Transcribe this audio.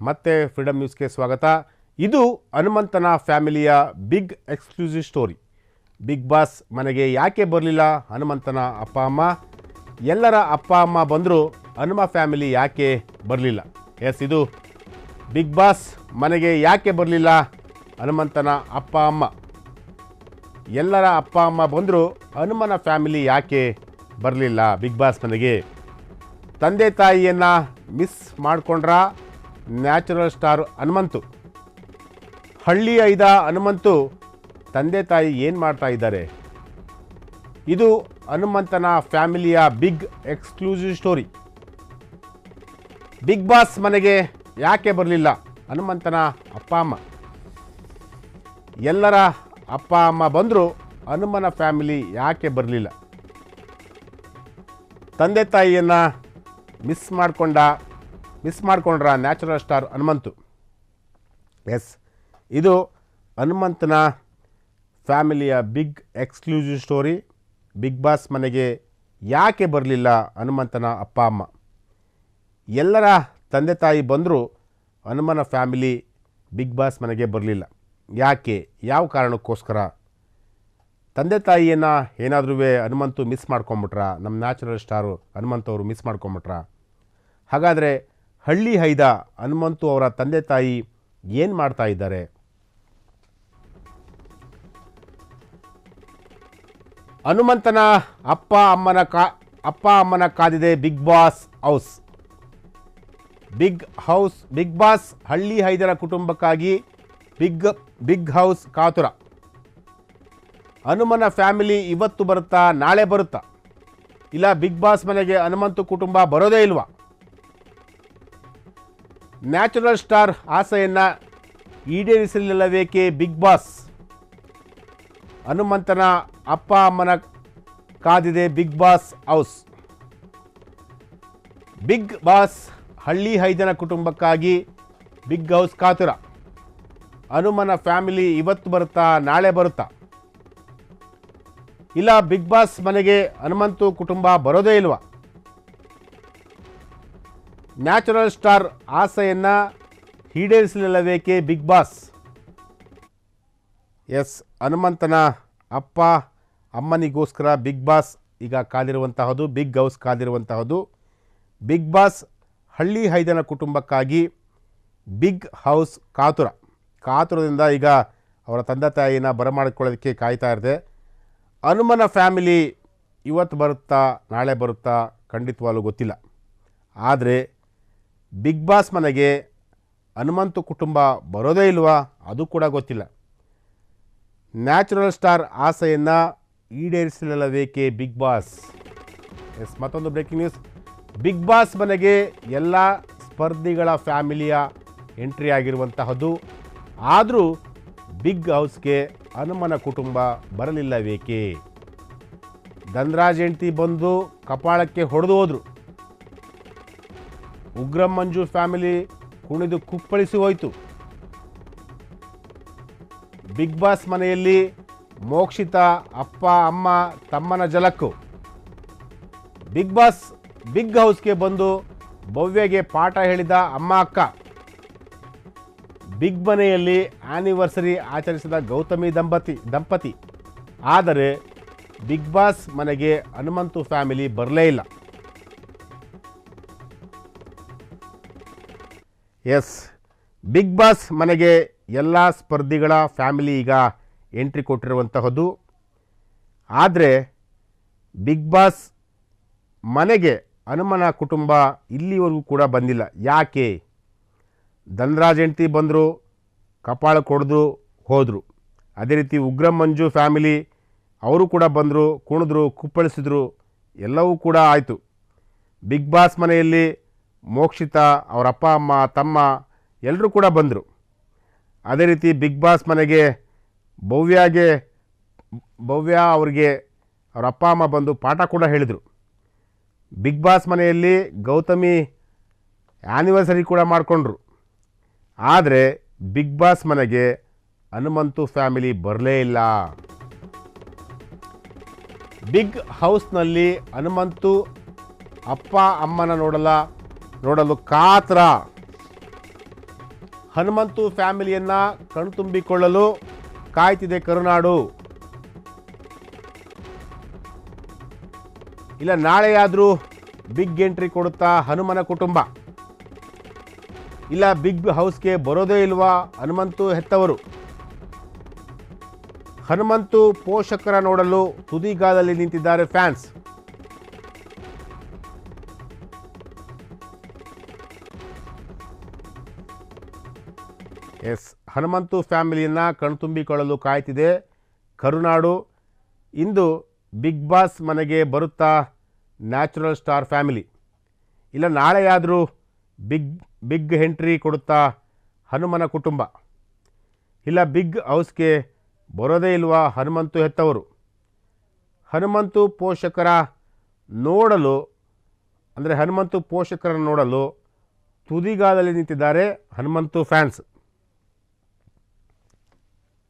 ಮತ್ತೆ ಫ್ರೀಡಮ್ ನ್ಯೂಸ್ಗೆ ಸ್ವಾಗತ. ಇದು ಹನುಮಂತನ ಫ್ಯಾಮಿಲಿಯ big exclusive story. Big boss ಮನೆಗೆ ಯಾಕೆ ಬರಲಿಲ್ಲ ಹನುಮಂತನ ಅಪ್ಪ ಅಮ್ಮ? ಎಲ್ಲರ ಅಪ್ಪ ಅಮ್ಮ ಬಂದರೂ ಹನುಮ ಫ್ಯಾಮಿಲಿ ಯಾಕೆ ಬರಲಿಲ್ಲ? ಎಸ್, ಇದು ಬಿಗ್ ಬಾಸ್ ಮನೆಗೆ ಯಾಕೆ ಬರಲಿಲ್ಲ ಹನುಮಂತನ ಅಪ್ಪ ಅಮ್ಮ? ಎಲ್ಲರ ಅಪ್ಪ ಅಮ್ಮ ಬಂದರೂ ಹನುಮನ ಫ್ಯಾಮಿಲಿ ಯಾಕೆ ಬರಲಿಲ್ಲ ಬಿಗ್ ಬಾಸ್ ಮನೆಗೆ? ತಂದೆ ತಾಯಿಯನ್ನು ಮಿಸ್ ಮಾಡಿಕೊಂಡ್ರ ನ್ಯಾಚುರಲ್ ಸ್ಟಾರ್ ಹನುಮಂತು? ಹಳ್ಳಿ ಐದ ಹನುಮಂತು ತಂದೆ ತಾಯಿ ಏನು ಮಾಡ್ತಾ ಇದ್ದಾರೆ? ಇದು ಹನುಮಂತನ ಫ್ಯಾಮಿಲಿಯ big exclusive story. Big boss ಮನೆಗೆ ಯಾಕೆ ಬರಲಿಲ್ಲ ಹನುಮಂತನ ಅಪ್ಪ ಅಮ್ಮ? ಎಲ್ಲರ ಅಪ್ಪ ಅಮ್ಮ ಬಂದರೂ ಹನುಮನ ಫ್ಯಾಮಿಲಿ ಯಾಕೆ ಬರಲಿಲ್ಲ? ತಂದೆ ತಾಯಿಯನ್ನು ಮಿಸ್ ಮಾಡಿಕೊಂಡ್ರ ನ್ಯಾಚುರಲ್ ಸ್ಟಾರ್ ಹನುಮಂತು? ಎಸ್, ಇದು ಹನುಮಂತನ ಫ್ಯಾಮಿಲಿಯ big exclusive story. Big boss ಮನೆಗೆ ಯಾಕೆ ಬರಲಿಲ್ಲ ಹನುಮಂತನ ಅಪ್ಪ ಅಮ್ಮ? ಎಲ್ಲರ ತಂದೆ ತಾಯಿ ಬಂದರೂ ಹನುಮನ ಫ್ಯಾಮಿಲಿ ಬಿಗ್ ಬಾಸ್ ಮನೆಗೆ ಬರಲಿಲ್ಲ. ಯಾಕೆ? ಯಾವ ಕಾರಣಕ್ಕೋಸ್ಕರ? ತಂದೆ ತಾಯಿಯನ್ನು ಏನಾದರೂ ಹನುಮಂತು ಮಿಸ್ ಮಾಡ್ಕೊಂಬಿಟ್ರ? ನಮ್ಮ ನ್ಯಾಚುರಲ್ ಸ್ಟಾರು ಹನುಮಂತವರು ಮಿಸ್ ಮಾಡ್ಕೊಂಬಿಟ್ರ? ಹಾಗಾದರೆ ಹಳ್ಳಿ ಹೈದ ಹನುಮಂತು ಅವರ ತಂದೆ ತಾಯಿ ಏನು ಮಾಡ್ತಾ ಇದ್ದಾರೆ? ಹನುಮಂತನ ಅಪ್ಪ ಅಮ್ಮನ ಕಾದಿದೆ Bigg Boss house. Bigg Boss ಹಳ್ಳಿ ಹೈದರ ಕುಟುಂಬಕ್ಕಾಗಿ ಬಿಗ್ ಹೌಸ್ ಕಾತುರ. ಹನುಮನ ಫ್ಯಾಮಿಲಿ ಇವತ್ತು ಬರುತ್ತಾ, ನಾಳೆ ಬರುತ್ತಾ? ಇಲ್ಲ ಬಿಗ್ ಬಾಸ್ ಮನೆಗೆ ಹನುಮಂತು ಕುಟುಂಬ ಬರೋದೇ ಇಲ್ವಾ? ನ್ಯಾಚುರಲ್ ಸ್ಟಾರ್ ಆಸೆಯನ್ನು ಈಡೇರಿಸಲಿಲ್ಲವೇಕೆ ಬಿಗ್ ಬಾಸ್? ಹನುಮಂತನ ಅಪ್ಪ ಅಮ್ಮನ ಕಾದಿದೆ Bigg Boss house. Bigg Boss ಹಳ್ಳಿ ಹೈದನ ಕುಟುಂಬಕ್ಕಾಗಿ ಬಿಗ್ ಹೌಸ್ ಕಾತುರ. ಹನುಮನ ಫ್ಯಾಮಿಲಿ ಇವತ್ತು ಬರುತ್ತಾ, ನಾಳೆ ಬರುತ್ತಾ? ಇಲ್ಲ ಬಿಗ್ ಬಾಸ್ ಮನೆಗೆ ಹನುಮಂತು ಕುಟುಂಬ ಬರೋದೇ ಇಲ್ವಾ? ನ್ಯಾಚುರಲ್ ಸ್ಟಾರ್ ಆಸೆಯನ್ನು ಈಡೇರಿಸಲಿಲ್ಲವೇಕೆ ಬಿಗ್ ಬಾಸ್? ಎಸ್, ಹನುಮಂತನ ಅಪ್ಪ ಅಮ್ಮನಿಗೋಸ್ಕರ ಬಿಗ್ ಬಾಸ್ ಈಗ ಕಾದಿರುವಂತಹದ್ದು, ಬಿಗ್ ಹೌಸ್ ಕಾದಿರುವಂತಹದ್ದು. ಬಿಗ್ ಬಾಸ್ ಹಳ್ಳಿ ಹೈದನ ಕುಟುಂಬಕ್ಕಾಗಿ ಬಿಗ್ ಹೌಸ್ ಕಾತುರದಿಂದ ಈಗ ಅವರ ತಂದೆ ತಾಯಿನ ಬರಮಾಡಿಕೊಳ್ಳೋದಕ್ಕೆ ಕಾಯ್ತಾ ಇದೆ. ಹನುಮನ ಫ್ಯಾಮಿಲಿ ಇವತ್ತು ಬರುತ್ತಾ, ನಾಳೆ ಬರುತ್ತಾ ಖಂಡಿತವಾಗ್ಲೂ ಗೊತ್ತಿಲ್ಲ. ಆದರೆ ಬಿಗ್ ಬಾಸ್ ಮನೆಗೆ ಹನುಮಂತು ಕುಟುಂಬ ಬರೋದೇ ಇಲ್ವಾ? ಅದು ಕೂಡ ಗೊತ್ತಿಲ್ಲ. ನ್ಯಾಚುರಲ್ ಸ್ಟಾರ್ ಆಸೆಯನ್ನು ಈಡೇರಿಸಲಿಲ್ಲವೇಕೆ ಬಿಗ್ ಬಾಸ್? ಎಸ್, ಮತ್ತೊಂದು ಬ್ರೇಕಿಂಗ್ ನ್ಯೂಸ್. ಬಿಗ್ ಬಾಸ್ ಮನೆಗೆ ಎಲ್ಲ ಸ್ಪರ್ಧಿಗಳ ಫ್ಯಾಮಿಲಿಯ ಎಂಟ್ರಿ ಆಗಿರುವಂತಹದ್ದು. ಆದರೂ ಬಿಗ್ ಹೌಸ್ಗೆ ಹನುಮನ ಕುಟುಂಬ ಬರಲಿಲ್ಲವೇಕೆ? ಧನರಾಜ್ ಹೆಂಡತಿ ಬಂದು ಕಪಾಳಕ್ಕೆ ಹೊಡೆದು ಹೋದರು. ಉಗ್ರಂ ಮಂಜು ಫ್ಯಾಮಿಲಿ ಕುಣಿದು ಕುಪ್ಪಳಿಸಿ ಹೋಯಿತು. ಬಿಗ್ ಬಾಸ್ ಮನೆಯಲ್ಲಿ ಮೋಕ್ಷಿತ ಅಪ್ಪ ಅಮ್ಮ ತಮ್ಮನ ಜಲಕ್ಕು. ಬಿಗ್ ಬಾಸ್ ಬಿಗ್ ಹೌಸ್ಗೆ ಬಂದು ಭವ್ಯಗೆ ಪಾಠ ಹೇಳಿದ ಅಮ್ಮ ಅಕ್ಕ. ಬಿಗ್ ಮನೆಯಲ್ಲಿ ಆ್ಯನಿವರ್ಸರಿ ಆಚರಿಸಿದ ಗೌತಮಿ ದಂಪತಿ. ಆದರೆ ಬಿಗ್ ಬಾಸ್ ಮನೆಗೆ ಹನುಮಂತು ಫ್ಯಾಮಿಲಿ ಬರಲೇ ಇಲ್ಲ. ಎಸ್, ಬಿಗ್ ಬಾಸ್ ಮನೆಗೆ ಎಲ್ಲ ಸ್ಪರ್ಧಿಗಳ ಫ್ಯಾಮಿಲಿ ಈಗ ಎಂಟ್ರಿ ಕೊಟ್ಟಿರುವಂತಹದ್ದು. ಆದರೆ ಬಿಗ್ ಬಾಸ್ ಮನೆಗೆ ಹನುಮನ ಕುಟುಂಬ ಇಲ್ಲಿವರೆಗೂ ಕೂಡ ಬಂದಿಲ್ಲ. ಯಾಕೆ? ಧನರಾಜ್ ಹೆಂಡತಿ ಬಂದರು, ಕಪಾಳ ಕೊಡಿದು ಹೋದರು. ಅದೇ ರೀತಿ ಉಗ್ರಂ ಮಂಜು ಫ್ಯಾಮಿಲಿ ಅವರು ಕೂಡ ಬಂದರು, ಕುಣಿದ್ರು, ಕುಪ್ಪಳಿಸಿದ್ರು, ಎಲ್ಲವೂ ಕೂಡ ಆಯಿತು. ಬಿಗ್ ಬಾಸ್ ಮನೆಯಲ್ಲಿ ಮೋಕ್ಷಿತ, ಅವರ ಅಪ್ಪ ಅಮ್ಮ ತಮ್ಮ ಎಲ್ಲರೂ ಕೂಡ ಬಂದರು. ಅದೇ ರೀತಿ ಬಿಗ್ ಬಾಸ್ ಮನೆಗೆ ಭವ್ಯ ಅವರಿಗೆ ಅವರ ಅಪ್ಪ ಅಮ್ಮ ಬಂದು ಪಾಠ ಕೂಡ ಹೇಳಿದರು. ಬಿಗ್ ಬಾಸ್ ಮನೆಯಲ್ಲಿ ಗೌತಮಿ ಆ್ಯನಿವರ್ಸರಿ ಕೂಡ ಮಾಡಿಕೊಂಡ್ರು. ಆದರೆ ಬಿಗ್ ಬಾಸ್ ಮನೆಗೆ ಹನುಮಂತು ಫ್ಯಾಮಿಲಿ ಬರಲೇ ಇಲ್ಲ. ಬಿಗ್ ಹೌಸ್ನಲ್ಲಿ ಹನುಮಂತು ಅಪ್ಪ ಅಮ್ಮನ ನೋಡಲು ಕಾತರ. ಹನುಮಂತು ಫ್ಯಾಮಿಲಿಯನ್ನು ಕಣ್ತುಂಬಿಕೊಳ್ಳಲು ಕಾಯ್ತಿದೆ ಕರುನಾಡು. ಇಲ್ಲ ನಾಳೆಯಾದರೂ ಬಿಗ್ ಎಂಟ್ರಿ ಕೊಡುತ್ತಾ ಹನುಮನ ಕುಟುಂಬ. ಇಲ್ಲ ಬಿಗ್ ಹೌಸ್ಗೆ ಬರೋದೇ ಇಲ್ವಾ ಹನುಮಂತು ಹೆತ್ತವರು. ಹನುಮಂತು ಪೋಷಕರ ನೋಡಲು ತುದಿಗಾಲಲ್ಲಿ ನಿಂತಿದ್ದಾರೆ ಫ್ಯಾನ್ಸ್. ಎಸ್, ಹನುಮಂತು ಫ್ಯಾಮಿಲಿಯನ್ನು ಕಣ್ತುಂಬಿಕೊಳ್ಳಲು ಕಾಯ್ತಿದೆ ಕರುನಾಡು. ಇಂದು ಬಿಗ್ ಬಾಸ್ ಮನೆಗೆ ಬರುತ್ತಾ ನ್ಯಾಚುರಲ್ ಸ್ಟಾರ್ ಫ್ಯಾಮಿಲಿ. ಇಲ್ಲ ನಾಳೆಯಾದರೂ ಬಿಗ್ ಎಂಟ್ರಿ ಕೊಡುತ್ತಾ ಹನುಮನ ಕುಟುಂಬ. ಇಲ್ಲ ಬಿಗ್ ಹೌಸ್ಗೆ ಬರೋದೇ ಇಲ್ವಾ ಹನುಮಂತು ಹೆತ್ತವರು. ಹನುಮಂತು ಪೋಷಕರ ನೋಡಲು ಹನುಮಂತು ಪೋಷಕರನ್ನು ನೋಡಲು ತುದಿಗಾಲಲ್ಲಿ ನಿಂತಿದ್ದಾರೆ ಹನುಮಂತು ಫ್ಯಾನ್ಸ್.